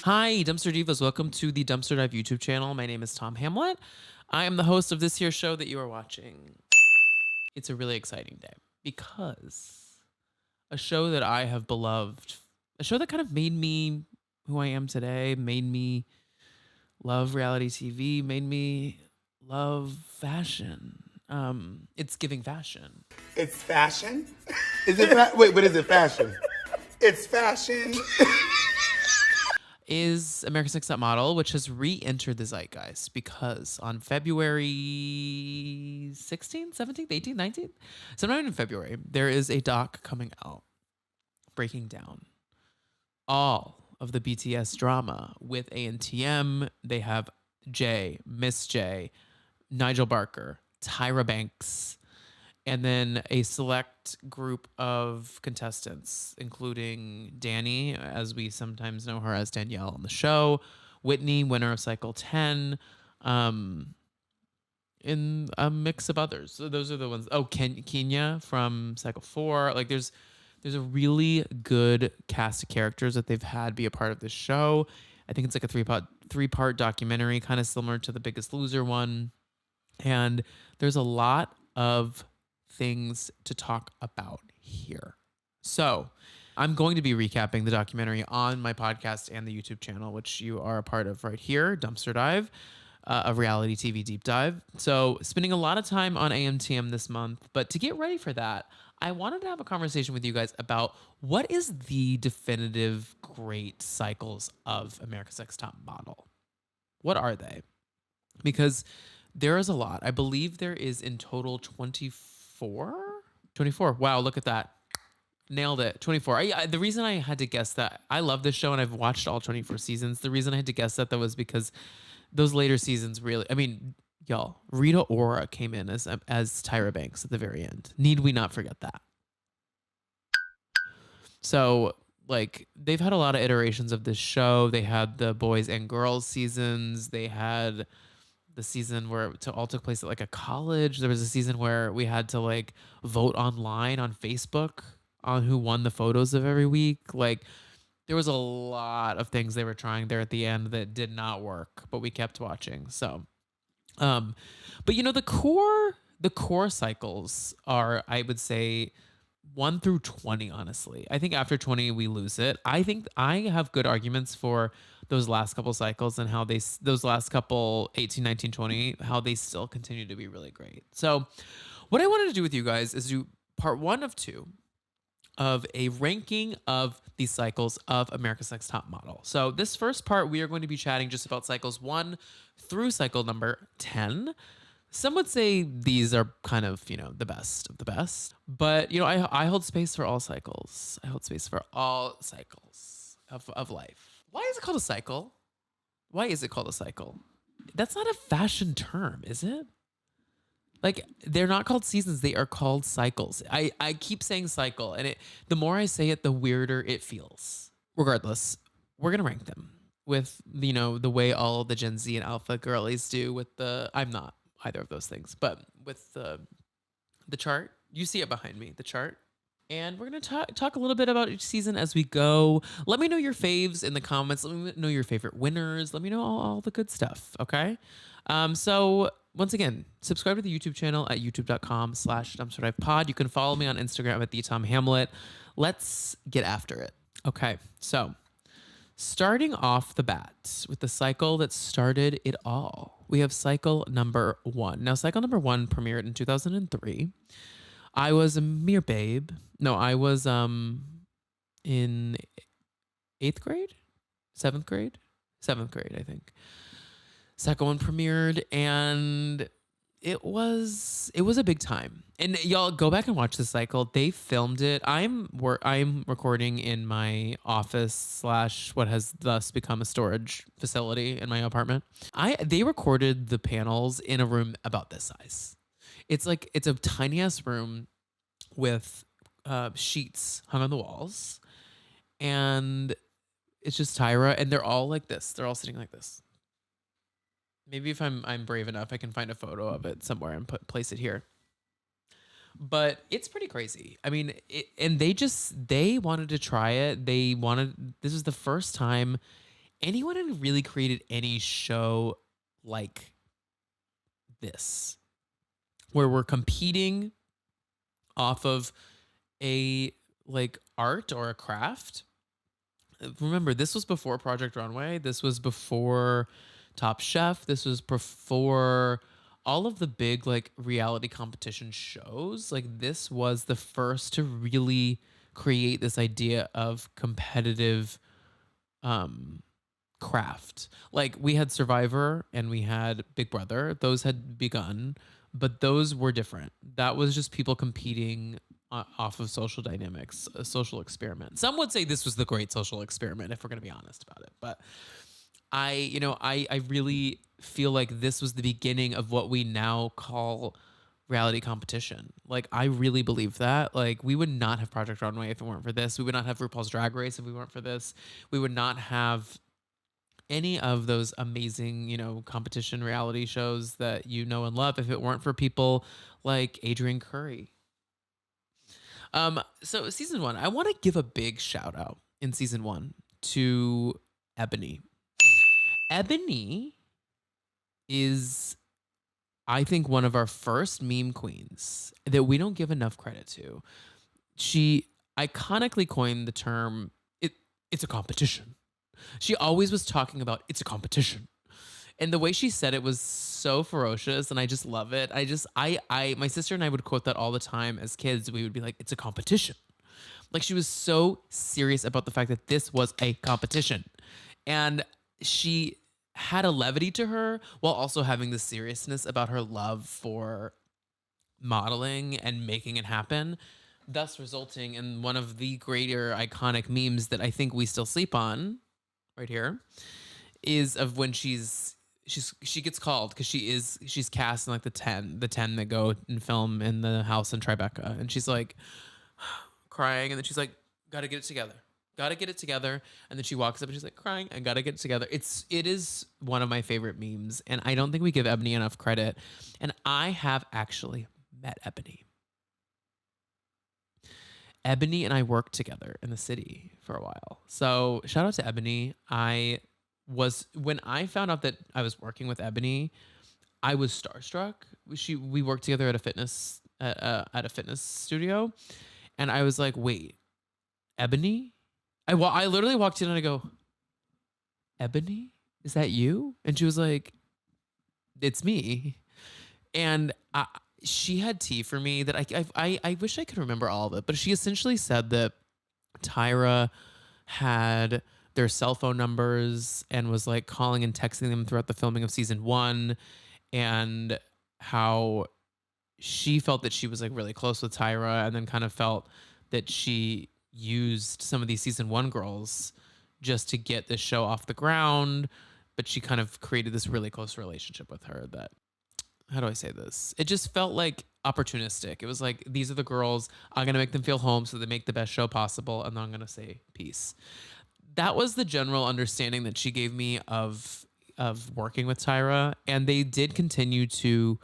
Hi, Dumpster Divas. Welcome to the Dumpster Dive YouTube channel. My name is Tom Hamlet. I am the host of this here show that you are watching. It's a really exciting day because a show that I have beloved, a show that kind of made me who I am today, made me love reality TV, made me love fashion. It's giving fashion. It's fashion? Is it wait, but is it fashion? It's fashion. Is America's Next Top Model, which has re-entered the zeitgeist because on February 16th, 17th, 18th, 19th, sometime in February, there is a doc coming out breaking down all of the BTS drama with ANTM. They have Jay, Miss J, Nigel Barker, Tyra Banks, and then a select group of contestants, including Danny, as we sometimes know her as Danielle on the show, Whitney, winner of Cycle 10, in a mix of others. So those are the ones. Oh, Kenya from Cycle 4. Like there's a really good cast of characters that they've had be a part of this show. I think it's like a three-part documentary, kind of similar to The Biggest Loser one. And there's a lot of things to talk about here. So I'm going to be recapping the documentary on my podcast and the YouTube channel, which you are a part of right here, Dumpster Dive, a reality TV deep dive. So spending a lot of time on ANTM this month, but to get ready for that, I wanted to have a conversation with you guys about what is the definitive great cycles of America's Next Top Model. What are they? Because there is a lot. I believe there is in total 24. 24. Wow, look at that. Nailed it. 24. The reason I had to guess that, I love this show and I've watched all 24 seasons. The reason I had to guess that was because those later seasons really, I mean, y'all, Rita Ora came in as Tyra Banks at the very end. Need we not forget that? So, like, they've had a lot of iterations of this show. They had the boys and girls seasons. They had the season where it all took place at like a college. There was a season where we had to like vote online on Facebook on who won the photos of every week. Like there was a lot of things they were trying there at the end that did not work, but we kept watching. So, but you know, the core cycles are, I would say, 1 through 20, honestly. I think after 20, we lose it. I think I have good arguments for those last couple cycles and how those last couple 18, 19, 20, how they still continue to be really great. So what I wanted to do with you guys is do part 1 of 2 of a ranking of these cycles of America's Next Top Model. So this first part, we are going to be chatting just about cycles 1 through cycle number 10. Some would say these are kind of, you know, the best of the best. But, you know, I hold space for all cycles. I hold space for all cycles of life. Why is it called a cycle? Why is it called a cycle? That's not a fashion term, is it? Like, they're not called seasons. They are called cycles. I keep saying cycle, and the more I say it, the weirder it feels. Regardless, we're going to rank them with, you know, the way all the Gen Z and Alpha girlies do with the, I'm not either of those things, but with the chart. You see it behind me, the chart. And we're going to talk a little bit about each season as we go. Let me know your faves in the comments. Let me know your favorite winners. Let me know all the good stuff, okay? So once again, subscribe to the YouTube channel at youtube.com/dumpsterdivepod. You can follow me on Instagram at @TheTomHamlet. Let's get after it. Okay, so starting off the bat with the cycle that started it all, we have cycle number 1. Now, cycle number 1 premiered in 2003. I was a mere babe. No, I was in 8th grade, 7th grade, 7th grade, I think. Cycle 1 premiered, and it was a big time. And y'all go back and watch the cycle. They filmed it. I'm recording in my office / what has thus become a storage facility in my apartment. They recorded the panels in a room about this size. It's a tiny ass room with sheets hung on the walls, and it's just Tyra, and they're all like this. They're all sitting like this. Maybe if I'm brave enough, I can find a photo of it somewhere and place it here. But it's pretty crazy. I mean, they wanted to try it. This was the first time anyone had really created any show like this, where we're competing off of a like art or a craft. Remember, this was before Project Runway. This was before Top Chef. This was before all of the big like reality competition shows. Like this was the first to really create this idea of competitive um craft. Like we had Survivor and we had Big Brother. Those had begun, but those were different. That was just people competing off of social dynamics, a social experiment. Some would say this was the great social experiment, if we're going to be honest about it. But I really feel like this was the beginning of what we now call reality competition. Like I really believe that. Like we would not have Project Runway if it weren't for this. We would not have RuPaul's Drag Race if we weren't for this. We would not have any of those amazing, competition reality shows that you know and love if it weren't for people like Adrian Curry. So season one, I want to give a big shout out in season one to Ebony. Ebony is, I think, one of our first meme queens that we don't give enough credit to. She iconically coined the term it's a competition. She always was talking about it's a competition. And the way she said it was so ferocious and I just love it. My sister and I would quote that all the time as kids. We would be like, it's a competition. Like she was so serious about the fact that this was a competition. And she had a levity to her while also having the seriousness about her love for modeling and making it happen, thus resulting in one of the greater iconic memes that I think we still sleep on right here is of when she gets called because she's cast in like the ten that go and film in the house in Tribeca, and she's like crying, and then she's like, gotta get it together, gotta get it together, and then she walks up and she's like crying and gotta get it together. It is one of my favorite memes, and I don't think we give Ebony enough credit. And I have actually met Ebony. Ebony and I worked together in the city for a while. So shout out to Ebony. When I found out that I was working with Ebony, I was starstruck. We worked together at a fitness studio, and I was like, wait, Ebony? I literally walked in and I go, Ebony, is that you? And she was like, it's me. And she had tea for me that I wish I could remember all of it, but she essentially said that Tyra had their cell phone numbers and was like calling and texting them throughout the filming of season one, and how she felt that she was like really close with Tyra, and then kind of felt that she used some of these season one girls just to get this show off the ground, but she kind of created this really close relationship with her that, how do I say this? It just felt like opportunistic. It was like, these are the girls. I'm going to make them feel home so they make the best show possible. And then I'm going to say peace. That was the general understanding that she gave me of working with Tyra. And they did continue to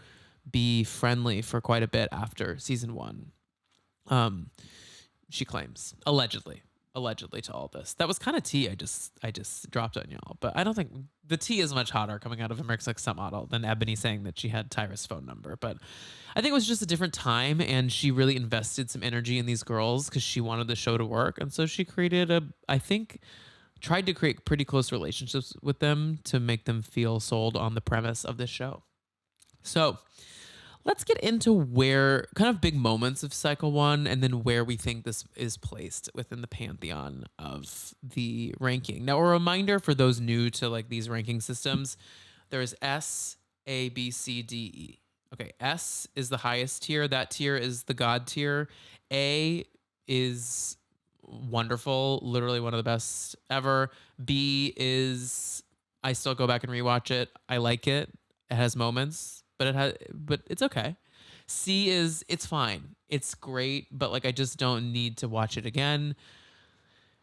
be friendly for quite a bit after season one. She claims, allegedly to all this. That was kind of tea I just dropped on y'all, but I don't think the tea is much hotter coming out of America's Next Top Model than Ebony saying that she had Tyra's phone number. But I think it was just a different time, and she really invested some energy in these girls because she wanted the show to work, and so she tried to create pretty close relationships with them to make them feel sold on the premise of this show. So let's get into where kind of big moments of cycle one, and then where we think this is placed within the pantheon of the ranking. Now, a reminder for those new to like these ranking systems, there's S, A, B, C, D, E. Okay, S is the highest tier. That tier is the God tier. A is wonderful, literally one of the best ever. B is, I still go back and rewatch it. I like it. It has moments, but it's okay. C is, it's fine. It's great, but like I just don't need to watch it again.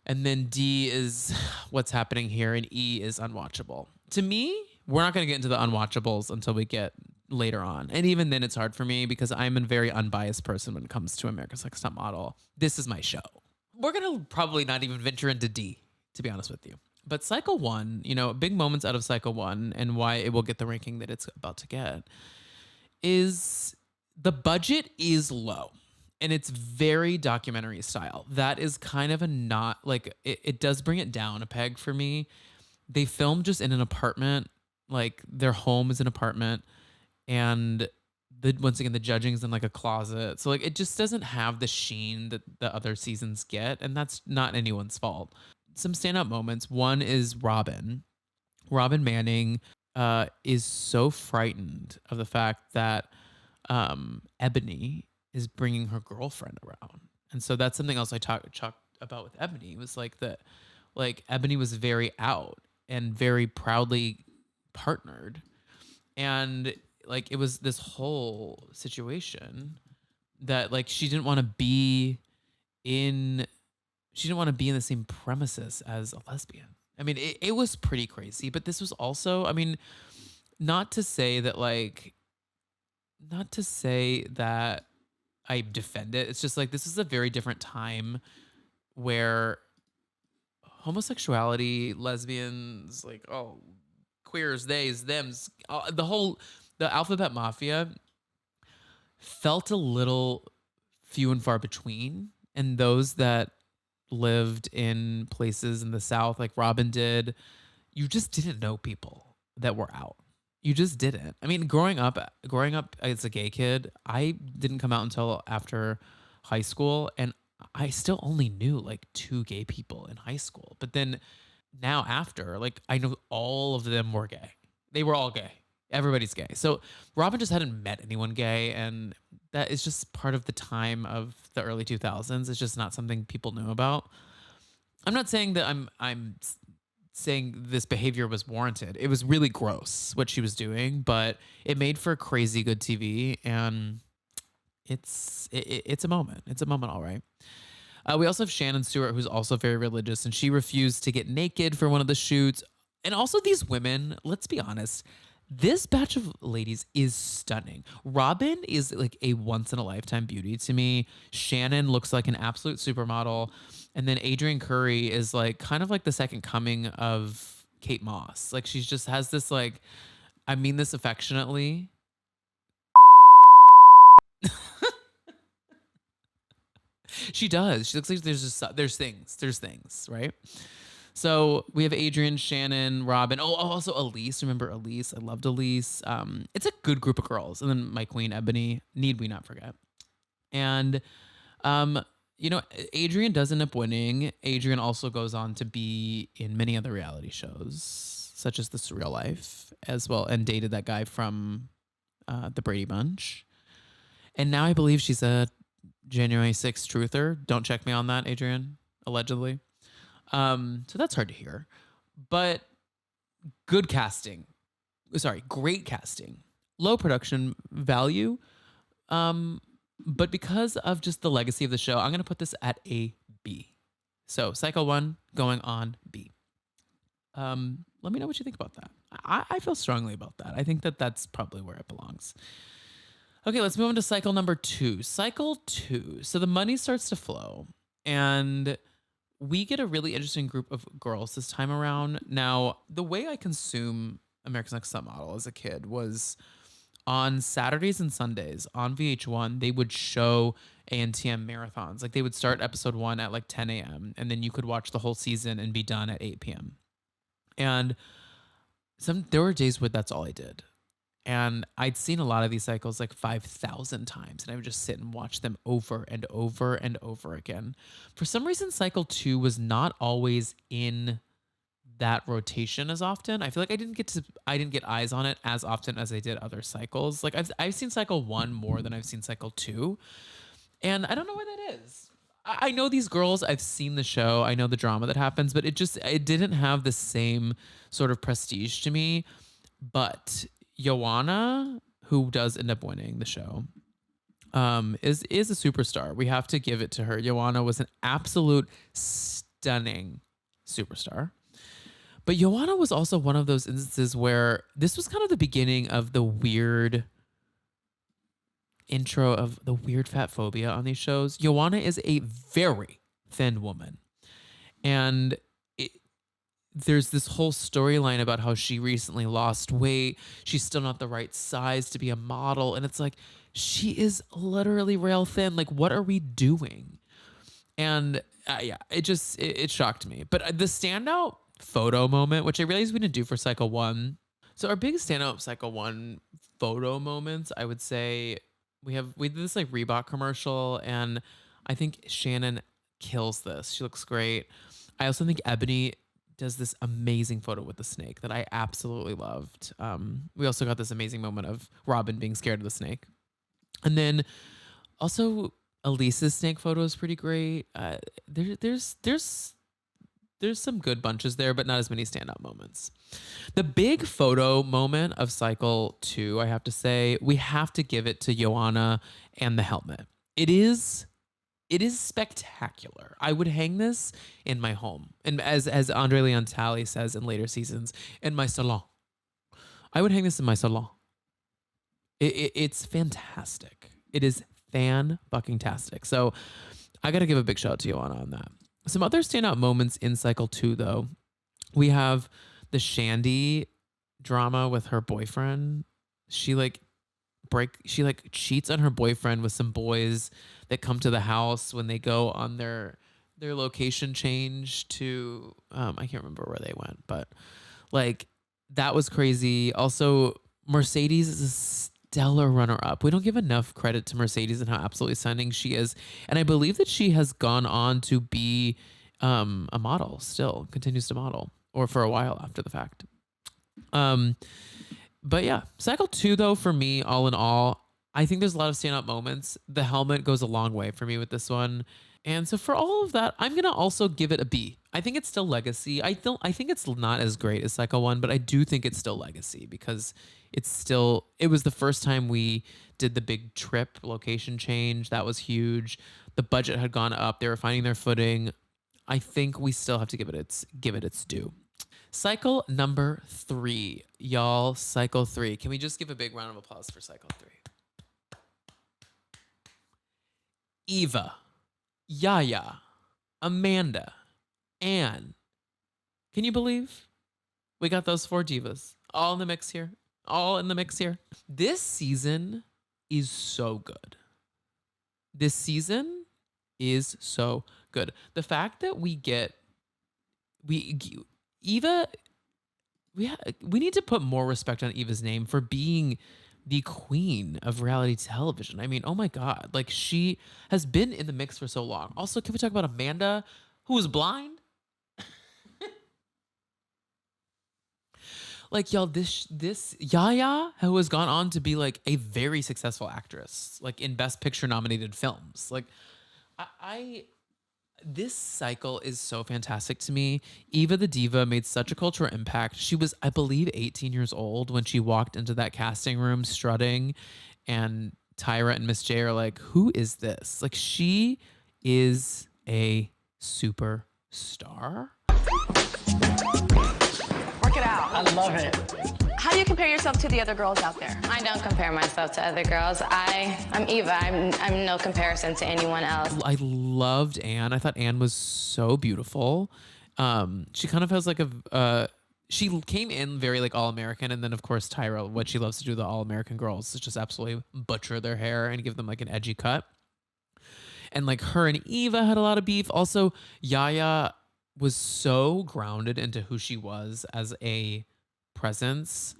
And then D is what's happening here, and E is unwatchable. To me, we're not going to get into the unwatchables until we get later on. And even then it's hard for me because I'm a very unbiased person when it comes to America's Next Top Model. This is my show. We're going to probably not even venture into D, to be honest with you. But Cycle 1, big moments out of Cycle 1 and why it will get the ranking that it's about to get is the budget is low and it's very documentary style. That is kind of a not like it does bring it down a peg for me. They filmed just in an apartment, like their home is an apartment, and once again the judging is in like a closet. So like it just doesn't have the sheen that the other seasons get, and that's not anyone's fault. Some standout moments. One is Robin. Robin Manning is so frightened of the fact that Ebony is bringing her girlfriend around, and so that's something else I talked about with Ebony. It was like that, like Ebony was very out and very proudly partnered, and like it was this whole situation that like in she didn't want to be in the same premises as a lesbian. I mean, it was pretty crazy, but this was also, I mean, not to say that like, not to say that I defend it. It's just like this is a very different time where homosexuality, lesbians, like queers, theys, thems, the alphabet mafia felt a little few and far between, and those that lived in places in the South, like Robin did, you just didn't know people that were out. You just didn't. I mean, growing up as a gay kid, I didn't come out until after high school, and I still only knew like two gay people in high school. But then now after, like I know all of them were gay. They were all gay. Everybody's gay. So Robin just hadn't met anyone gay, and that is just part of the time of the early 2000s. It's just not something people knew about. I'm not saying that I'm saying this behavior was warranted. It was really gross what she was doing, but it made for crazy good TV, and it's a moment. It's a moment, all right. We also have Shannon Stewart, who's also very religious, and she refused to get naked for one of the shoots. And also, these women, let's be honest, this batch of ladies is stunning. Robin is like a once in a lifetime beauty to me. Shannon looks like an absolute supermodel. And then Adrienne Curry is like kind of like the second coming of Kate Moss. Like, she's just has this, like, I mean this affectionately. She does. She looks like there's things, right? So we have Adrian, Shannon, Robin. Oh, also Elise. Remember Elise? I loved Elise. It's a good group of girls. And then my queen, Ebony. Need we not forget? And, um, Adrian does end up winning. Adrian also goes on to be in many other reality shows, such as The Surreal Life, as well, and dated that guy from the Brady Bunch. And now I believe she's a January 6th truther. Don't check me on that, Adrian. Allegedly. So that's hard to hear, but good casting. Sorry, great casting. Low production value. But because of just the legacy of the show, I'm going to put this at a B. So Cycle 1 going on B. Let me know what you think about that. I feel strongly about that. I think that that's probably where it belongs. Okay, let's move on to cycle number 2. Cycle 2. So the money starts to flow, and we get a really interesting group of girls this time around. Now, the way I consume America's Next Top Model as a kid was on Saturdays and Sundays on VH1, they would show ANTM marathons. Like, they would start episode 1 at like 10 a.m. and then you could watch the whole season and be done at 8 p.m. And there were days where that's all I did. And I'd seen a lot of these cycles like 5,000 times, and I would just sit and watch them over and over and over again. For some reason, cycle 2 was not always in that rotation as often. I feel like I didn't get eyes on it as often as I did other cycles. Like, I've seen cycle 1 more than I've seen cycle 2, and I don't know why that is. I know these girls. I've seen the show. I know the drama that happens, but it didn't have the same sort of prestige to me. But Joanna, who does end up winning the show, is a superstar. We have to give it to her. Joanna was an absolute stunning superstar. But Joanna was also one of those instances where this was kind of the beginning of the weird intro of the weird fat phobia on these shows. Joanna is a very thin woman. And there's this whole storyline about how she recently lost weight. She's still not the right size to be a model. And it's like, she is literally rail thin. Like, what are we doing? And yeah, it shocked me. But the standout photo moment, which I realized we didn't do for Cycle 1. So our biggest standout Cycle 1 photo moments, I would say we did this like Reebok commercial, and I think Shannon kills this. She looks great. I also think Ebony does this amazing photo with the snake that I absolutely loved. We also got this amazing moment of Robin being scared of the snake. And then also Elise's snake photo is pretty great. There's some good bunches there, but not as many standout moments. The big photo moment of Cycle 2, I have to say, we have to give it to Joanna and the helmet. It is spectacular. I would hang this in my home. And as Andre Leon Talley says in later seasons, in my salon. I would hang this in my salon. It's fantastic. It is fan fucking tastic. So I got to give a big shout out to Joanna on that. Some other standout moments in Cycle 2, though. We have the Shandy drama with her boyfriend. She like cheats on her boyfriend with some boys that come to the house when they go on their location change to I can't remember where they went, but like that was crazy. Also, Mercedes is a stellar runner up. We don't give enough credit to Mercedes and how absolutely stunning she is. And I believe that she has gone on to be a model, still continues to model, or for a while after the fact. Um, but yeah, Cycle 2, though, for me, all in all, I think there's a lot of standout moments. The helmet goes a long way for me with this one. And so for all of that, I'm gonna also give it a B. I think it's still legacy. I think it's not as great as Cycle 1, but I do think it's still legacy because it was the first time we did the big trip location change. That was huge. The budget had gone up. They were finding their footing. I think we still have to give it its due. Cycle number 3, y'all. Cycle 3. Can we just give a big round of applause for Cycle 3? Eva, Yaya, Amanda, Anne. Can you believe we got those 4 divas all in the mix here? All in the mix here. This season is so good. This season is so good. The fact that we Eva, we need to put more respect on Eva's name for being the queen of reality television. I mean, oh my God, like she has been in the mix for so long. Also, can we talk about Amanda, who was blind? Like y'all, this Yaya, who has gone on to be like a very successful actress, like in Best Picture nominated films. Like I this cycle is so fantastic to me. Eva the Diva made such a cultural impact. She was, I believe, 18 years old when she walked into that casting room strutting, and Tyra and Miss J are like, "Who is this?" Like, she is a superstar. Work it out. I love it. How do you compare yourself to the other girls out there? I don't compare myself to other girls. I'm Eva. I'm no comparison to anyone else. I loved Anne. I thought Anne was so beautiful. She kind of has like she came in very like all American, and then of course Tyra, what she loves to do, the all American girls, is just absolutely butcher their hair and give them like an edgy cut. And like her and Eva had a lot of beef. Also, Yaya was so grounded into who she was as a presence.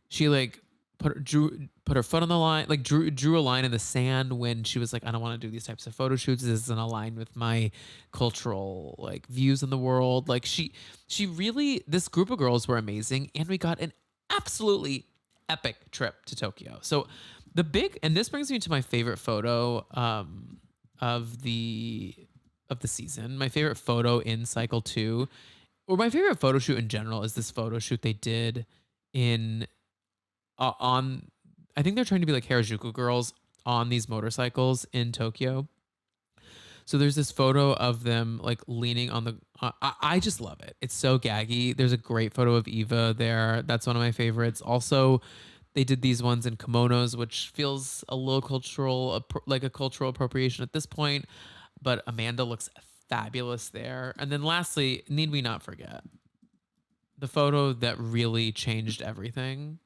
She like put her foot on the line, like drew a line in the sand when she was like, I don't want to do these types of photo shoots. This isn't aligned with my cultural like views in the world. Like she really, this group of girls were amazing, and we got an absolutely epic trip to Tokyo. So and this brings me to my favorite photo of the season. My favorite photo in Cycle 2, or my favorite photo shoot in general, is this photo shoot they did in on I think they're trying to be like Harajuku girls on these motorcycles in Tokyo. So there's this photo of them like leaning on the I just love it. It's so gaggy. There's a great photo of Eva there. That's one of my favorites. Also, they did these ones in kimonos, which feels a little like a cultural appropriation at this point. But Amanda looks fabulous there. And then lastly, need we not forget, the photo that really changed everything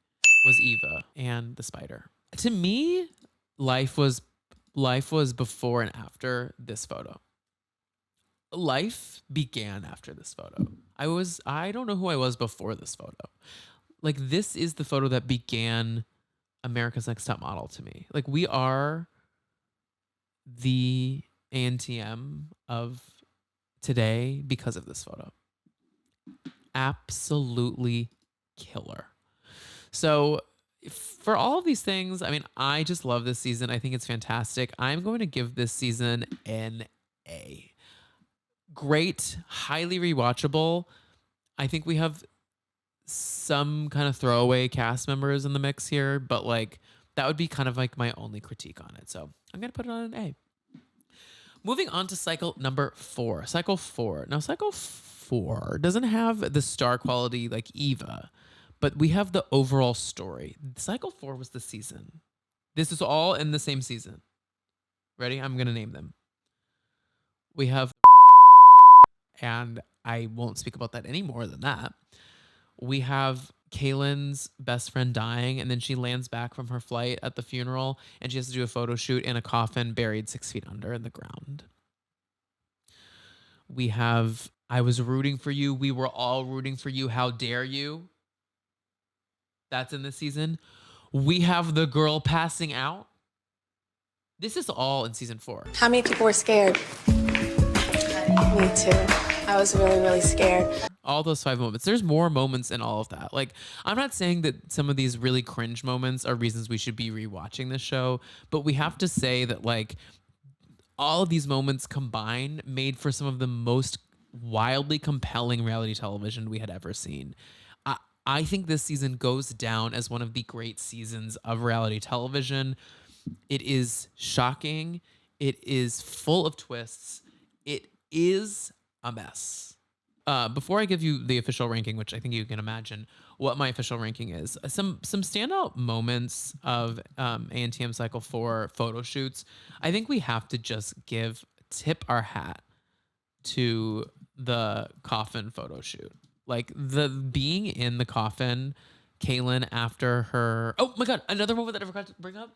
was Eva and the spider. To me, life was life was before and after this photo. Life began after this photo. I don't know who I was before this photo. Like this is the photo that began America's Next Top Model to me. Like we are the ANTM of today because of this photo. Absolutely killer. So for all of these things, I mean, I just love this season. I think it's fantastic. I'm going to give this season an A. Great, highly rewatchable. I think we have some kind of throwaway cast members in the mix here, but like that would be kind of like my only critique on it. So I'm going to put it on an A. Moving on to cycle number 4. Cycle 4. Now, cycle 4 doesn't have the star quality like Eva, but we have the overall story. Cycle 4 was the season. This is all in the same season. Ready? I'm going to name them. We have, and I won't speak about that any more than that. We have Kaylin's best friend dying, and then she lands back from her flight at the funeral, and she has to do a photo shoot in a coffin buried 6 feet under in the ground. We have I was rooting for you. We were all rooting for you. How dare you? That's in this season. We have the girl passing out. This is all in season 4. How many people were scared? Me too. I was really, really scared. All those 5 moments. There's more moments in all of that. Like, I'm not saying that some of these really cringe moments are reasons we should be rewatching this show, but we have to say that, like, all of these moments combined made for some of the most wildly compelling reality television we had ever seen. I think this season goes down as one of the great seasons of reality television. It is shocking. It is full of twists. It is a mess. Before I give you the official ranking, which I think you can imagine what my official ranking is, some standout moments of ANTM Cycle 4 photo shoots. I think we have to just tip our hat to the coffin photo shoot. Like the being in the coffin, Kaylin after her. Oh my God, another moment that I forgot to bring up: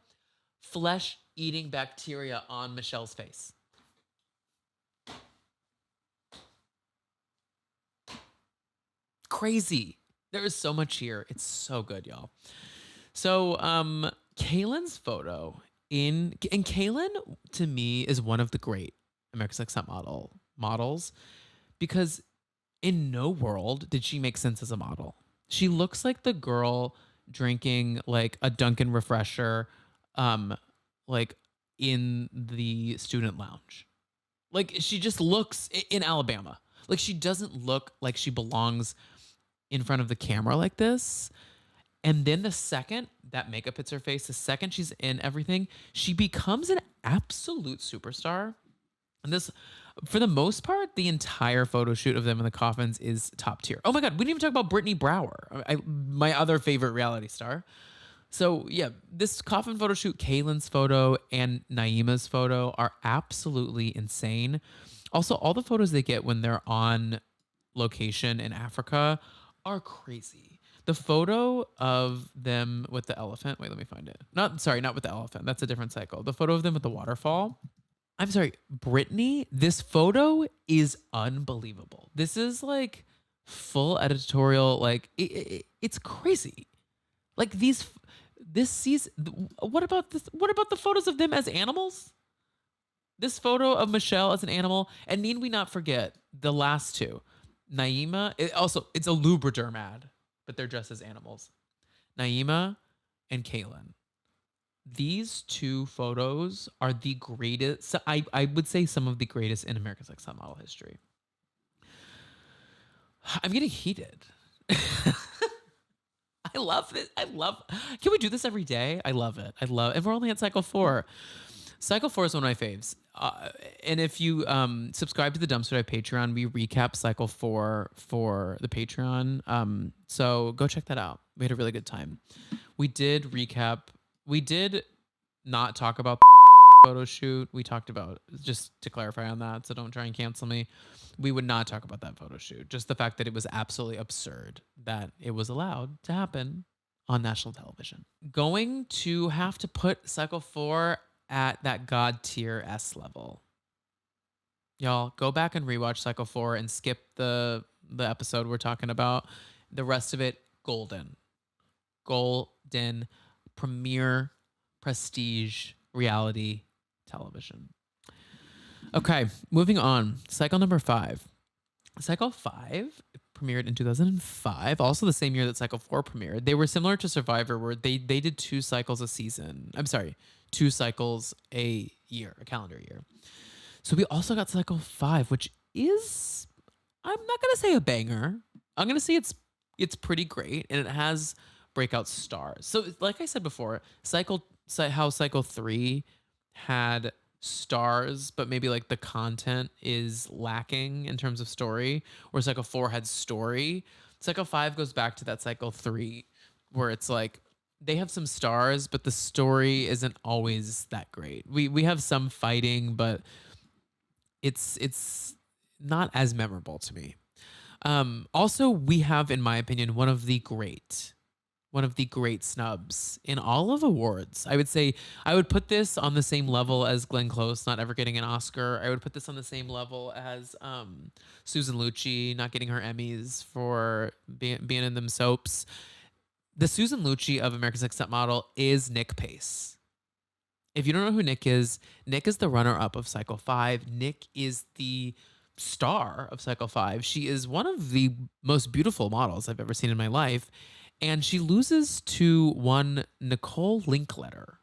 flesh eating bacteria on Michelle's face. Crazy. There is so much here. It's so good, y'all. So, Kaylin's photo and Kaylin to me is one of the great America's Next Top models because in no world did she make sense as a model. She looks like the girl drinking like a Dunkin' refresher, like in the student lounge. Like she just looks in Alabama. Like she doesn't look like she belongs in front of the camera like this. And then the second that makeup hits her face, the second she's in everything, she becomes an absolute superstar. And this, for the most part, the entire photo shoot of them in the coffins is top tier. Oh my God, we didn't even talk about Brittany Brower, my other favorite reality star. So yeah, this coffin photo shoot, Kaylin's photo and Naima's photo are absolutely insane. Also, all the photos they get when they're on location in Africa are crazy. The photo of them with the elephant. Wait, let me find it. Not with the elephant. That's a different cycle. The photo of them with the waterfall. I'm sorry, Brittany. This photo is unbelievable. This is like full editorial. Like it's crazy. Like this season. What about this? What about the photos of them as animals? This photo of Michelle as an animal, and need we not forget the last two. Naima, it's a Lubriderm ad, but they're dressed as animals. Naima and Kaylin. These two photos are the greatest. I would say some of the greatest in America's Next Top Model history. I'm getting heated. I love it. Can we do this every day? I love it. And we're only at cycle 4. Cycle 4 is one of my faves. And if you subscribe to the Dumpster Dive Patreon, we recap Cycle 4 for the Patreon. So go check that out. We had a really good time. We did not talk about photo shoot. We talked about, just to clarify on that, so don't try and cancel me. We would not talk about that photo shoot. Just the fact that it was absolutely absurd that it was allowed to happen on national television. Going to have to put Cycle 4 at that God tier S level. Y'all go back and rewatch Cycle 4 and skip the episode we're talking about. The rest of it, golden. Golden premier prestige reality television. Okay, moving on. Cycle number 5. Cycle 5 premiered in 2005, also the same year that Cycle 4 premiered. They were similar to Survivor, where they did 2 cycles a season. I'm sorry, 2 cycles a year, a calendar year. So we also got Cycle 5, which is, I'm not gonna say a banger. I'm gonna say it's pretty great, and it has breakout stars. So like I said before, how Cycle 3 had stars, but maybe like the content is lacking in terms of story, where Cycle 4 had story. Cycle 5 goes back to that Cycle 3 where it's like they have some stars, but the story isn't always that great. We have some fighting, but it's not as memorable to me. Also, we have, in my opinion, one of the great snubs in all of awards. I would say I would put this on the same level as Glenn Close not ever getting an Oscar. I would put this on the same level as Susan Lucci not getting her Emmys for being in them soaps. The Susan Lucci of America's Next Top Model is Nick Pace. If you don't know who Nick is the runner-up of Cycle 5. Nick is the star of Cycle 5. She is one of the most beautiful models I've ever seen in my life. And she loses to one Nicole Linkletter.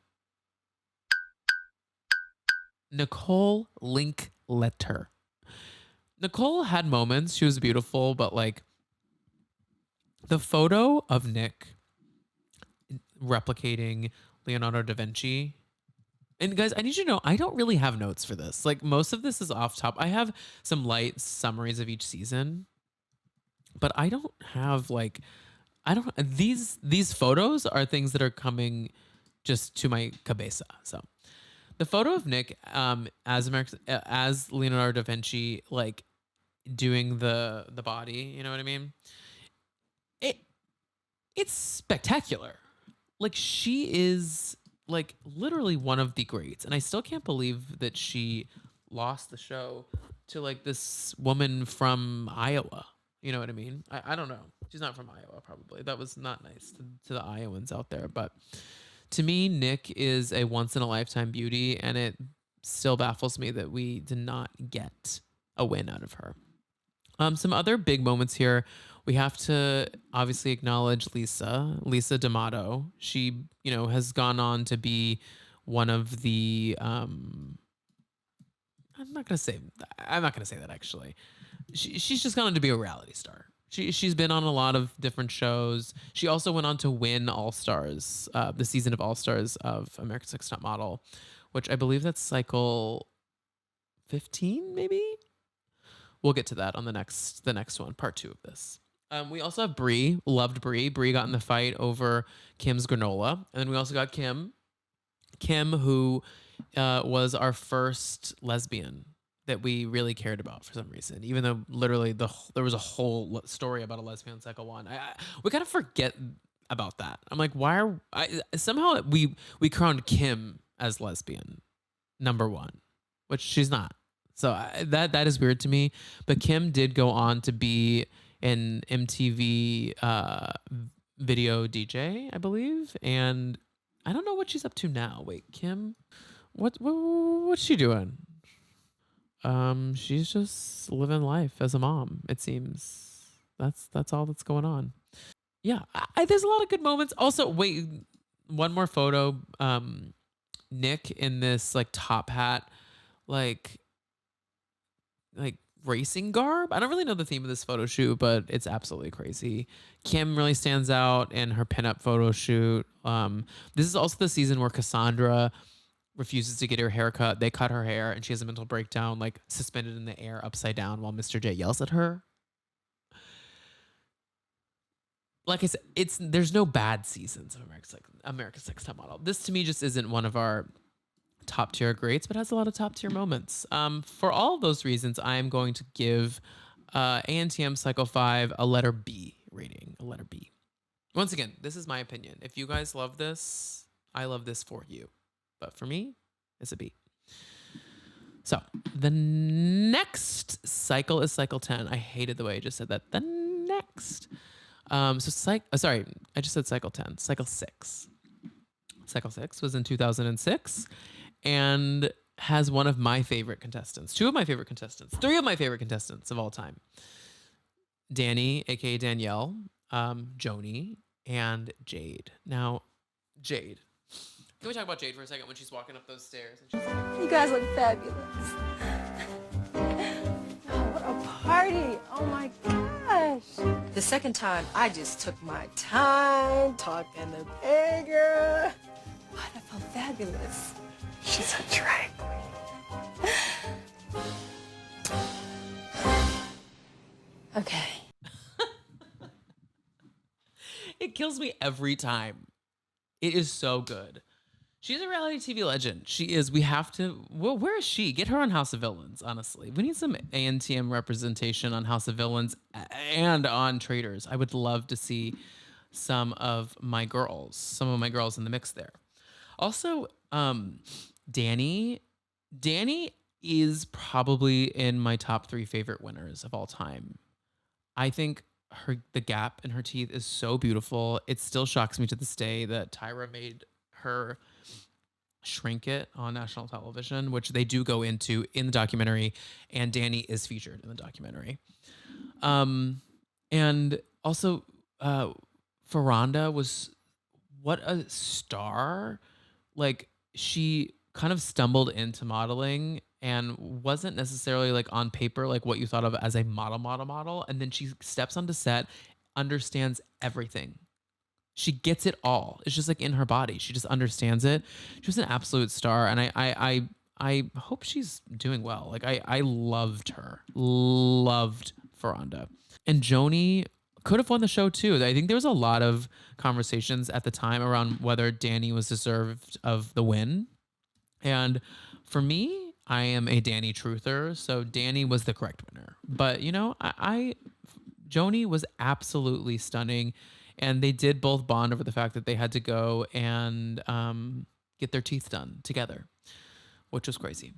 Nicole Linkletter. Nicole had moments. She was beautiful, but like the photo of Nick replicating Leonardo da Vinci. And guys, I need you to know, I don't really have notes for this. Like most of this is off top. I have some light summaries of each season, but I don't have like, I don't, these photos are things that are coming just to my cabeza. So the photo of Nick as Leonardo da Vinci, like doing the body, you know what I mean? It it's spectacular. Like she is like literally one of the greats, and I still can't believe that she lost the show to like this woman from Iowa. You know what I mean? I don't know. She's not from Iowa, probably. That was not nice to the Iowans out there. But to me, Nick is a once in a lifetime beauty, and it still baffles me that we did not get a win out of her. Some other big moments here. We have to obviously acknowledge Lisa D'Amato. She, has gone on to be one of the. I'm not gonna say that actually. She's just gone on to be a reality star. She's been on a lot of different shows. She also went on to win All Stars, the season of All Stars of America's Next Top Model, which I believe that's cycle 15, maybe. We'll get to that on the next one, part 2 of this. We also have Brie. Loved Brie. Brie got in the fight over Kim's granola, and then we also got Kim, who was our first lesbian that we really cared about for some reason, even though literally there was a whole story about a lesbian in cycle 1. We kind of forget about that. I'm like, somehow we crowned Kim as lesbian number 1, which she's not. So that is weird to me. But Kim did go on to be an MTV video DJ, I believe, and I don't know what she's up to now. Wait, Kim, what's she doing? She's just living life as a mom. It seems that's all that's going on. Yeah, there's a lot of good moments. Also, wait, one more photo. Nick in this like top hat, like racing garb. I don't really know the theme of this photo shoot, but it's absolutely crazy. Kim really stands out in her pinup photo shoot. This is also the season where Cassandra refuses to get her hair cut. They cut her hair and she has a mental breakdown, like suspended in the air upside down while Mr. J yells at her. Like I said, there's no bad seasons of America's Next Top Model. This to me just isn't one of our top tier greats, but has a lot of top tier moments. For all of those reasons, I am going to give ANTM Cycle 5 a letter B rating, a letter B. Once again, this is my opinion. If you guys love this, I love this for you. But for me, it's a B. So the next cycle is cycle 10. I hated the way I just said that. The next. Sorry, I just said cycle 10. Cycle 6. Cycle 6 was in 2006 and has one of my favorite contestants, two of my favorite contestants, three of my favorite contestants of all time. Danny, aka Danielle, Joni, and Jade. Now, Jade. Can we talk about Jade for a second when she's walking up those stairs? And she's like, You guys look fabulous. Oh, what a party. Oh my gosh. The second time, I just took my time talking to Pegger. God, I felt fabulous. She's a drag queen. Okay. it kills me every time. It is so good. She's a reality TV legend. She is. We have to. Well, where is she? Get her on House of Villains. Honestly, we need some ANTM representation on House of Villains and on Traitors. I would love to see some of my girls in the mix there. Also, Danny is probably in my top 3 favorite winners of all time. I think the gap in her teeth is so beautiful. It still shocks me to this day that Tyra made her shrink it on national television, which they do go into in the documentary, and Danny is featured in the documentary. And also, Ferranda was what a star. Like, she kind of stumbled into modeling and wasn't necessarily like on paper like what you thought of as a model, and then she steps onto set, understands everything. She gets it all. It's just like in her body. She just understands it. She was an absolute star, and I hope she's doing well. Like, I loved her. Loved Ferranda. And Joni could have won the show too. I think there was a lot of conversations at the time around whether Danny was deserved of the win. And for me, I am a Danny truther, so Danny was the correct winner. But you know, Joni was absolutely stunning, and they did both bond over the fact that they had to go and get their teeth done together, which was crazy.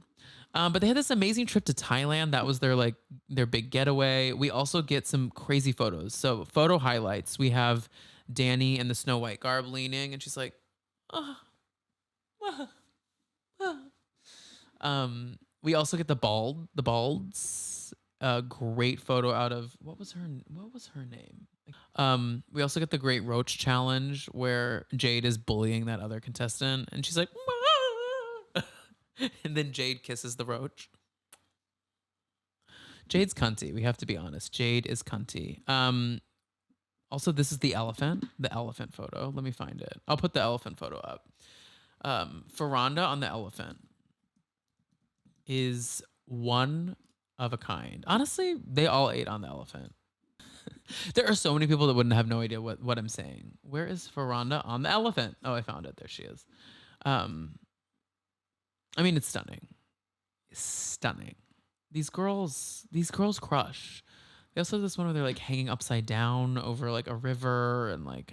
But they had this amazing trip to Thailand. That was their big getaway. We also get some crazy photos. So photo highlights. We have Danny in the Snow White garb leaning, and she's like, oh, oh, oh. We also get the balds. A great photo out of what was her name? We also get the Great Roach Challenge where Jade is bullying that other contestant, and she's like, and then Jade kisses the roach. Jade's cunty. We have to be honest. Jade is cunty. Also, this is the elephant photo. Let me find it. I'll put the elephant photo up. Ferranda on the elephant is one of a kind. Honestly, they all ate on the elephant. There are so many people that wouldn't have no idea what I'm saying. Where is Ferranda on the elephant? Oh, I found it. There she is. I mean, it's stunning. It's stunning. These girls crush. They also have this one where they're like hanging upside down over like a river, and like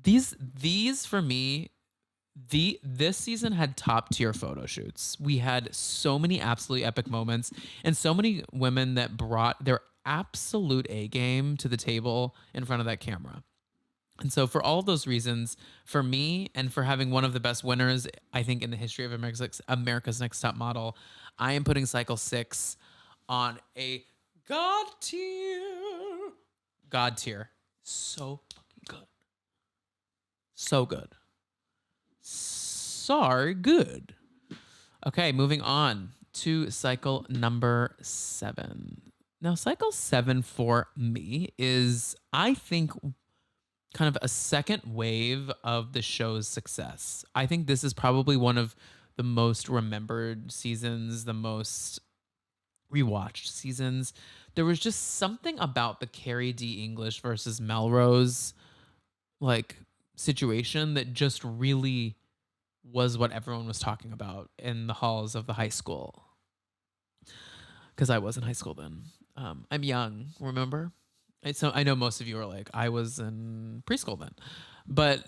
these for me, this season had top tier photo shoots. We had so many absolutely epic moments and so many women that brought their absolute A game to the table in front of that camera. And so for all of those reasons, for me and for having one of the best winners, I think, in the history of America's Next Top Model, I am putting Cycle 6 on a God tier. God tier. So fucking good. So good. So good. Okay, moving on to cycle number 7. Now, cycle 7 for me is, I think, kind of a second wave of the show's success. I think this is probably one of the most remembered seasons, the most rewatched seasons. There was just something about the Carrie D. English versus Melrose like situation that just really was what everyone was talking about in the halls of the high school. Because I was in high school then. I'm young, remember? So I know most of you are like, I was in preschool then. But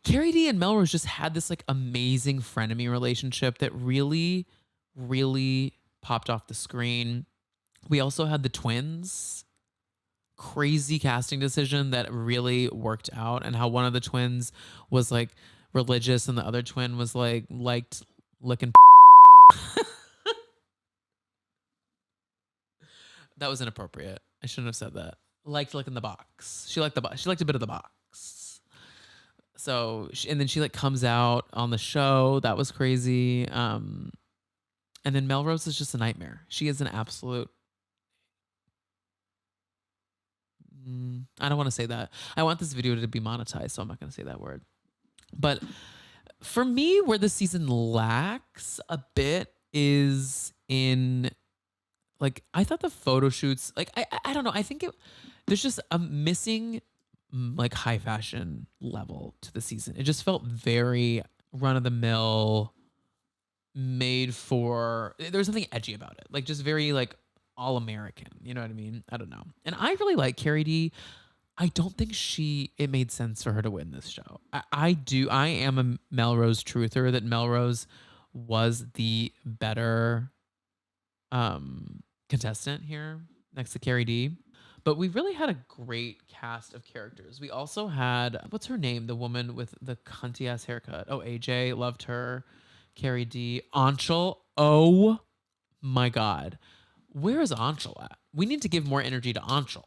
Carrie D and Melrose just had this like amazing frenemy relationship that really, really popped off the screen. We also had the twins. Crazy casting decision that really worked out, and how one of the twins was like religious and the other twin was like liked licking. That was inappropriate. I shouldn't have said that. Liked licking the box. She liked the box. She liked a bit of the box. So and then she like comes out on the show. That was crazy. And then Melrose is just a nightmare. She is an absolute. I don't want to say that. I want this video to be monetized, so I'm not going to say that word. But for me, where the season lacks a bit is in like I thought the photo shoots like I don't know. I think there's just a missing like high fashion level to the season. It just felt very run of the mill, made for. There was something edgy about it, like just very like all American. You know what I mean? I don't know. And I really like Carrie D. I don't think it made sense for her to win this show. I do. I am a Melrose truther that Melrose was the better contestant here next to Carrie D. But we really had a great cast of characters. We also had, what's her name? The woman with the cunty ass haircut. Oh, AJ, loved her. Carrie D. Anshul. Oh my God. Where is Anshul at? We need to give more energy to Anshul.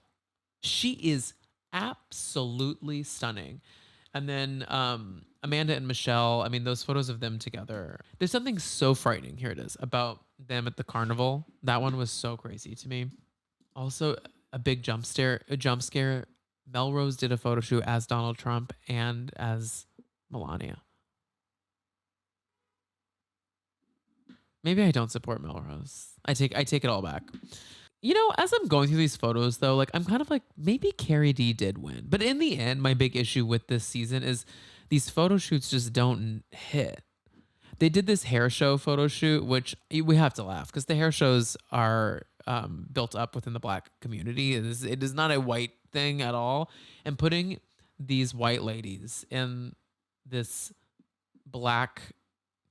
She is absolutely stunning. And then Amanda and Michelle, I mean, those photos of them together. There's something so frightening. Here it is about them at the carnival. That one was so crazy to me. Also, a big jump scare. Melrose did a photo shoot as Donald Trump and as Melania. Maybe I don't support Melrose. I take it all back. You know, as I'm going through these photos though, like I'm kind of like maybe Carrie D did win. But in the end, my big issue with this season is these photo shoots just don't hit. They did this hair show photo shoot, which we have to laugh because the hair shows are built up within the Black community. It is not a white thing at all. And putting these white ladies in this Black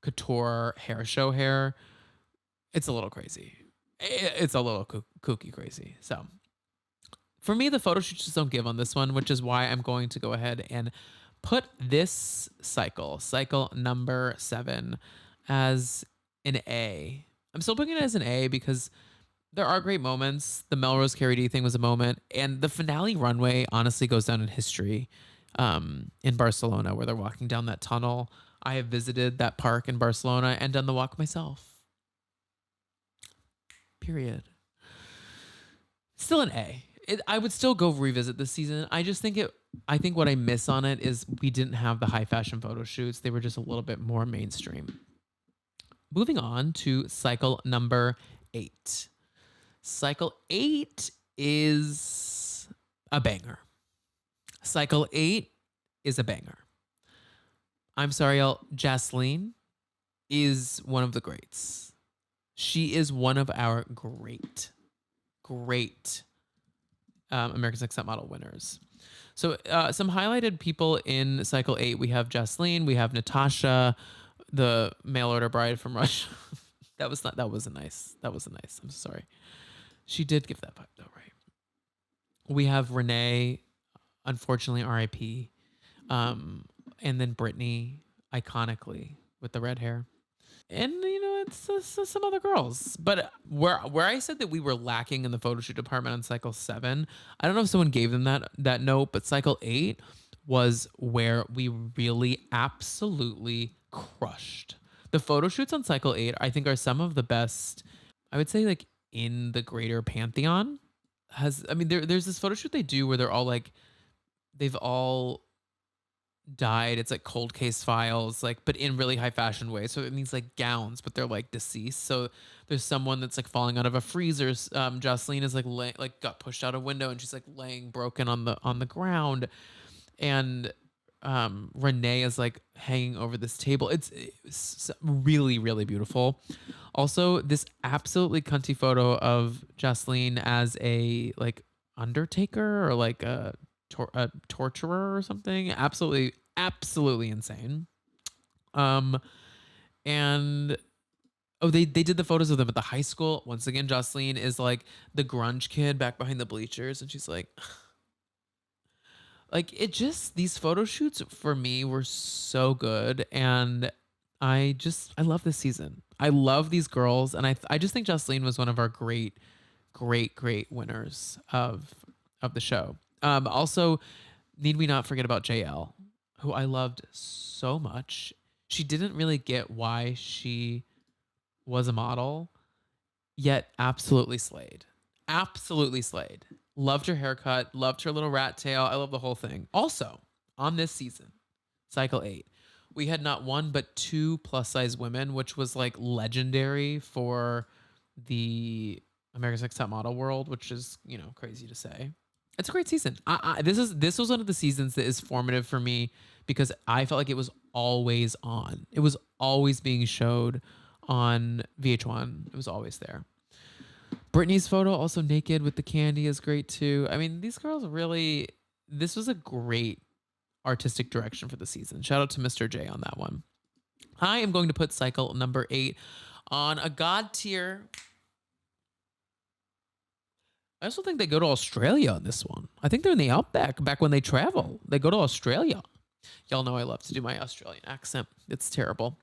couture hair show hair, it's a little crazy. It's a little kooky crazy. So for me, the photo shoots just don't give on this one, which is why I'm going to go ahead and put this cycle number 7, as an A. I'm still putting it as an A because there are great moments. The Melrose Carrie D thing was a moment, and the finale runway honestly goes down in history. In Barcelona, where they're walking down that tunnel. I have visited that park in Barcelona and done the walk myself. Period. Still an A. I would still go revisit this season. I just think I think what I miss on it is we didn't have the high fashion photo shoots. They were just a little bit more mainstream. Moving on to cycle number 8. Cycle 8 is a banger. Cycle 8 is a banger. I'm sorry, y'all. Jasleen is one of the greats. She is one of our great America's Next Top Model winners. So some highlighted people in cycle 8. We have Jasleen. We have Natasha, the mail order bride from Russia. That wasn't nice. I'm sorry. She did give that vibe though, right? We have Renee, unfortunately R.I.P. And then Brittany, iconically with the red hair. And you know, it's some other girls. But where I said that we were lacking in the photo shoot department on cycle 7, I don't know if someone gave them that note, but cycle 8 was where we really absolutely crushed. The photo shoots on cycle 8, I think, are some of the best. I would say like in the greater pantheon. There's this photo shoot they do where they're all like, they've all died. It's like cold case files, like, but in really high fashion way. So it means like gowns, but they're like deceased. So there's someone that's like falling out of a freezer. Jocelyn is like got pushed out a window and she's like laying broken on the ground. And Renee is like hanging over this table. It's really, really beautiful. Also, this absolutely cunty photo of Jocelyn as a like undertaker or like a torturer or something. Absolutely, absolutely insane. Um, and oh, they did the photos of them at the high school. Once again, Jocelyn is like the grunge kid back behind the bleachers, and she's like it just these photo shoots for me were so good, and I love this season. I love these girls, and I just think Jocelyn was one of our great winners of the show. Also, need we not forget about JL, who I loved so much. She didn't really get why she was a model, yet absolutely slayed. Absolutely slayed. Loved her haircut, loved her little rat tail. I love the whole thing. Also, on this season, cycle 8, we had not one but two plus size women, which was like legendary for the America's Next Top Model world, which is, crazy to say. It's a great season. This was one of the seasons that is formative for me because I felt like it was always on. It was always being showed on VH1. It was always there. Brittany's photo, also naked with the candy, is great too. I mean, these girls really, this was a great artistic direction for the season. Shout out to Mr. J on that one. I am going to put cycle number 8 on a God tier. I also think they go to Australia on this one. I think they're in the Outback back when they travel. They go to Australia. Y'all know I love to do my Australian accent. It's terrible.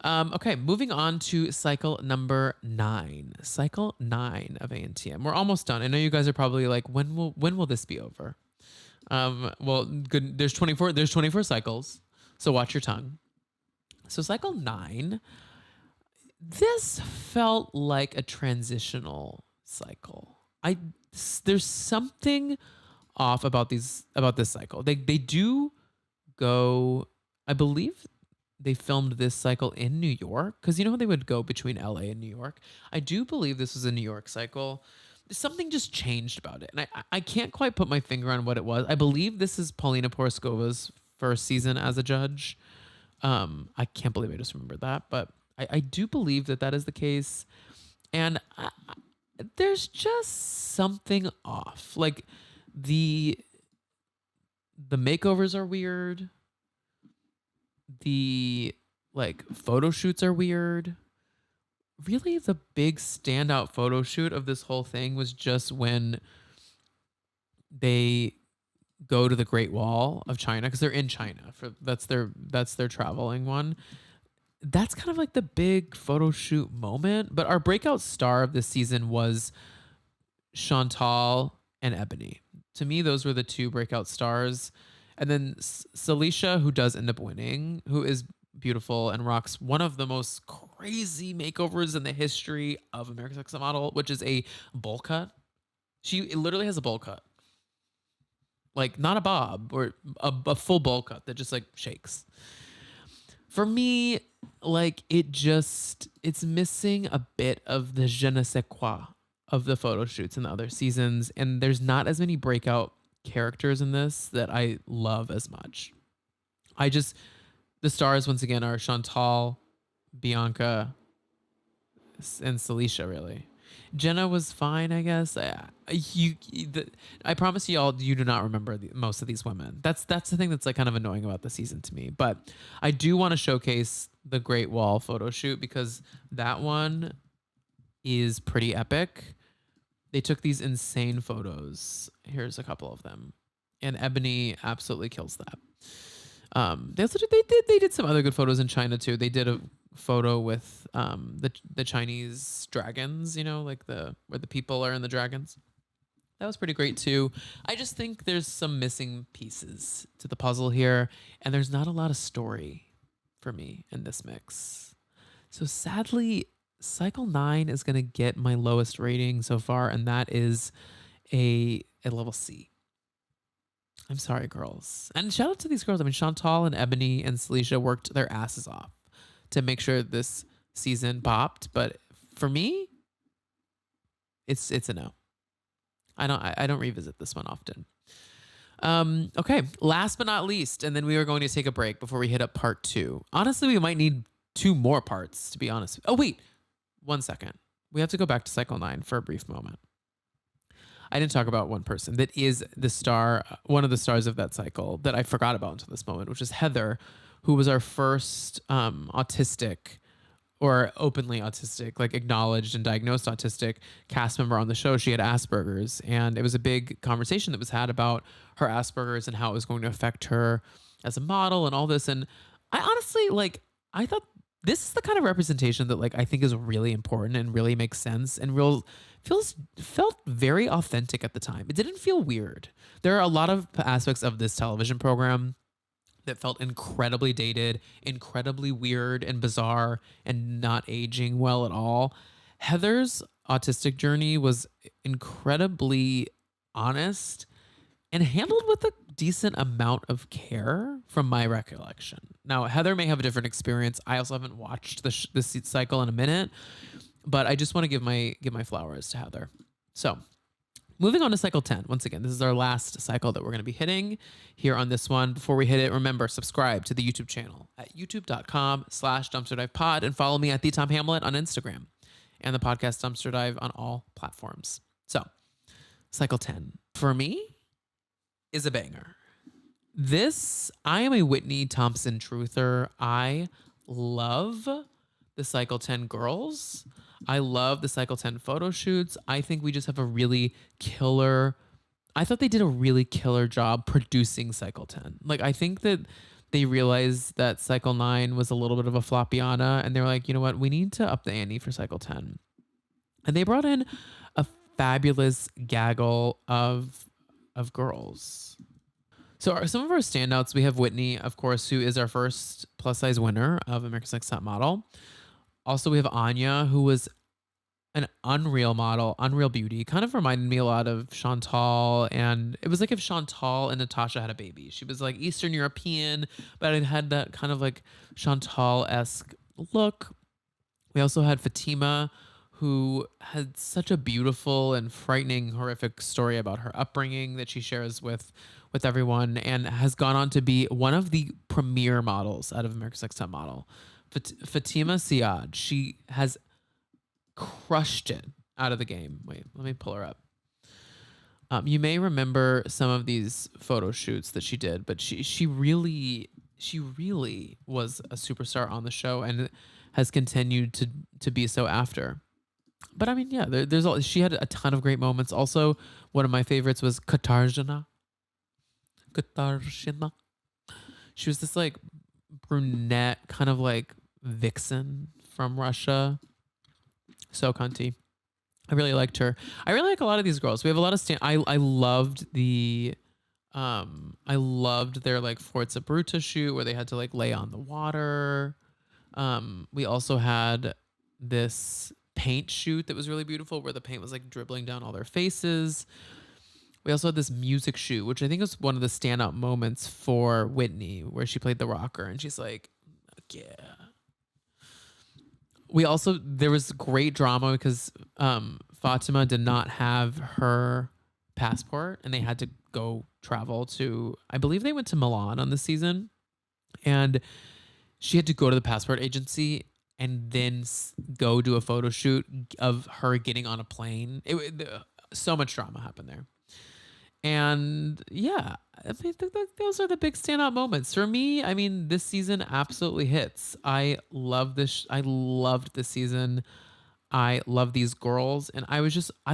Okay, moving on to cycle number 9. Cycle 9 of ANTM. We're almost done. I know you guys are probably like, when will this be over? Well, good. There's 24 cycles. So watch your tongue. So cycle 9, this felt like a transitional cycle. There's something off about this cycle. They do go, I believe they filmed this cycle in New York, because you know how they would go between LA and New York. I do believe this was a New York cycle. Something just changed about it, and I can't quite put my finger on what it was. I believe this is Paulina Poroskova's first season as a judge. I can't believe I just remembered that, but I do believe that is the case. And there's just something off. Like the makeovers are weird. The like photo shoots are weird. Really, the big standout photo shoot of this whole thing was just when they go to the Great Wall of China, because they're in China for that's their traveling one. That's kind of like the big photo shoot moment. But our breakout star of this season was Chantal and Ebony. To me, those were the two breakout stars. And then Celicia, who does end up winning, who is beautiful and rocks one of the most crazy makeovers in the history of America's Next Top Model, which is a bowl cut. She literally has a bowl cut. Like not a bob or a full bowl cut that just like shakes. For me, like it's missing a bit of the je ne sais quoi of the photo shoots in the other seasons. And there's not as many breakout characters in this that I love as much. The stars once again are Chantal, Bianca, and Celicia, really. Jenna was fine, I guess. I promise you all, you do not remember most of these women. That's the thing that's like kind of annoying about the season to me. But I do want to showcase the Great Wall photo shoot because that one is pretty epic. They took these insane photos. Here's a couple of them, and Ebony absolutely kills that. They did some other good photos in China too. They did a photo with the Chinese dragons, like where the people are in the dragons. That was pretty great too. I just think there's some missing pieces to the puzzle here, and there's not a lot of story for me in this mix. So sadly, cycle 9 is gonna get my lowest rating so far, and that is a level C. I'm sorry, girls. And shout out to these girls. I mean, Chantal and Ebony and Celicia worked their asses off to make sure this season popped. But for me, it's a no. I don't revisit this one often. Okay, last but not least, and then we are going to take a break before we hit up part 2. Honestly, we might need 2 more parts, to be honest. Oh, wait, 1 second. We have to go back to Cycle 9 for a brief moment. I didn't talk about one person that is the star, one of the stars of that cycle that I forgot about until this moment, which is Heather, who was our first autistic or openly autistic, like acknowledged and diagnosed autistic cast member on the show. She had Asperger's, and it was a big conversation that was had about her Asperger's and how it was going to affect her as a model and all this. And I honestly, like, I thought this is the kind of representation that, like, I think is really important and really makes sense and felt very authentic at the time. It didn't feel weird. There are a lot of aspects of this television program that felt incredibly dated, incredibly weird and bizarre, and not aging well at all. Heather's autistic journey was incredibly honest and handled with a decent amount of care from my recollection. Now, Heather may have a different experience. I also haven't watched this cycle in a minute, but I just want to give my flowers to Heather. So, moving on to cycle 10. Once again, this is our last cycle that we're going to be hitting here on this one. Before we hit it, remember, subscribe to the YouTube channel at youtube.com/dumpsterdivepod and follow me at the Tom Hamlet on Instagram and the podcast Dumpster Dive on all platforms. So, cycle 10 for me is a banger. I am a Whitney Thompson truther. I love the cycle 10 girls. I love the cycle 10 photo shoots. I think we just have a really killer. I thought they did a really killer job producing cycle 10. Like, I think that they realized that cycle 9 was a little bit of a flopiana, and they're like, you know what? We need to up the ante for cycle 10. And they brought in a fabulous gaggle of girls. So some of our standouts, we have Whitney, of course, who is our first plus size winner of America's Next Top Model. Also, we have Anya, who was an unreal model, unreal beauty. Kind of reminded me a lot of Chantal, and it was like if Chantal and Natasha had a baby. She was like Eastern European, but it had that kind of like Chantal-esque look. We also had Fatima, who had such a beautiful and frightening, horrific story about her upbringing that she shares with everyone, and has gone on to be one of the premier models out of America's Next Top Model. Fatima Siad, she has crushed it out of the game. Wait, let me pull her up. You may remember some of these photo shoots that she did, but she really was a superstar on the show and has continued to be so after. But I mean, yeah, she had a ton of great moments. Also, one of my favorites was Katarzyna. She was this like brunette, kind of like vixen from Russia. So cunty. I really liked her. I really like a lot of these girls. We have a lot of I loved I loved their like Forza Bruta shoot where they had to like lay on the water. We also had this paint shoot that was really beautiful where the paint was like dribbling down all their faces. We also had this music shoot, which I think was one of the standout moments for Whitney, where she played the rocker and she's like, yeah. There was great drama because Fatima did not have her passport and they had to go travel to, I believe they went to Milan on this season, and she had to go to the passport agency and then go do a photo shoot of her getting on a plane. So much drama happened there. And yeah, I mean, those are the big standout moments for me. I mean, this season absolutely hits. I love this. I loved this season. I love these girls, and I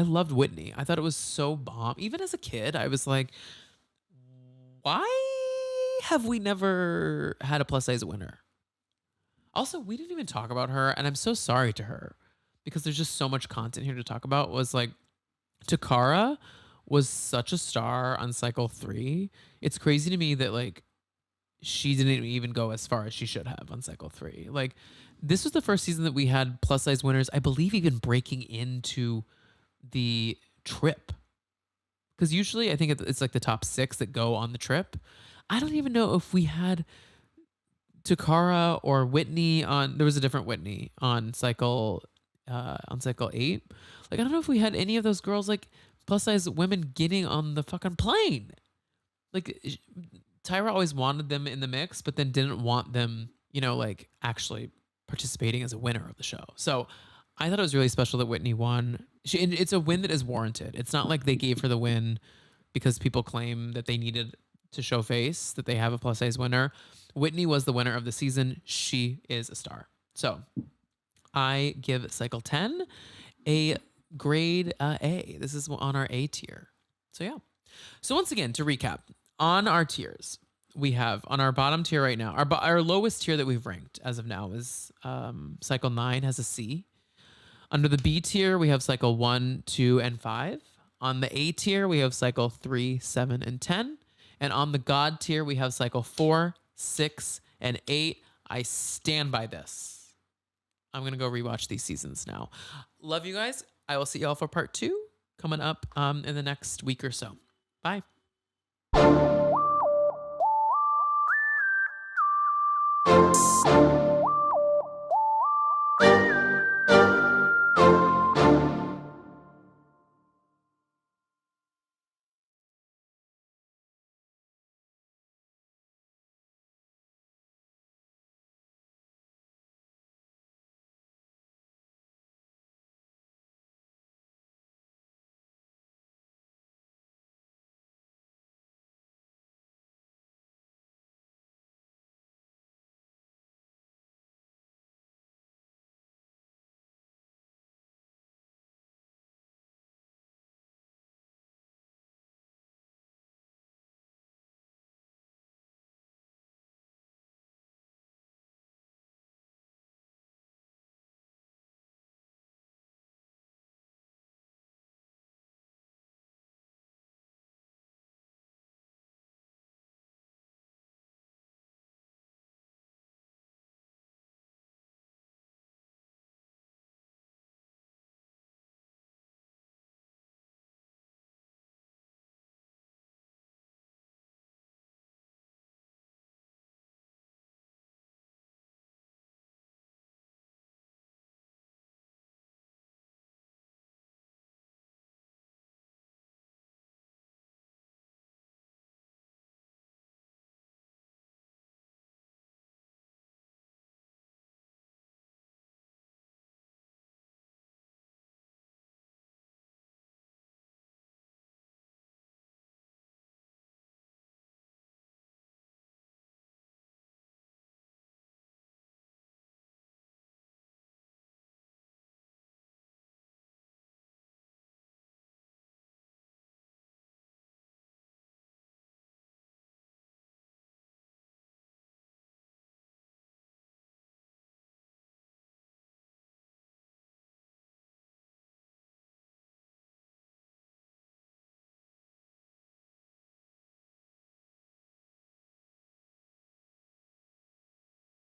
loved Whitney. I thought it was so bomb. Even as a kid, I was like, why have we never had a plus size winner? Also, we didn't even talk about her, and I'm so sorry to her because there's just so much content here to talk about. Was like Takara was such a star on cycle 3. It's crazy to me that like she didn't even go as far as she should have on cycle 3. Like, this was the first season that we had plus size winners, I believe, even breaking into the trip. Because usually I think it's like the top 6 that go on the trip. I don't even know if we had Takara or Whitney on. There was a different Whitney on cycle 8. Like, I don't know if we had any of those girls, like plus size women, getting on the fucking plane. like Tyra always wanted them in the mix, but then didn't want them, like actually participating as a winner of the show. So I thought it was really special that Whitney won. And it's a win that is warranted. It's not like they gave her the win because people claim that they needed to show face, that they have a plus size winner. Whitney was the winner of the season. She is a star. So I give Cycle 10 a grade A. This is on our A tier. So yeah. So once again, to recap, on our tiers, we have on our bottom tier right now, our lowest tier that we've ranked as of now is Cycle 9 has a C. Under the B tier, we have Cycle 1, 2, and 5. On the A tier, we have Cycle 3, 7, and 10. And on the God tier, we have Cycle 4, 6, and 8. I stand by this. I'm going to go rewatch these seasons now. Love you guys. I will see y'all for part 2 coming up in the next week or so. Bye.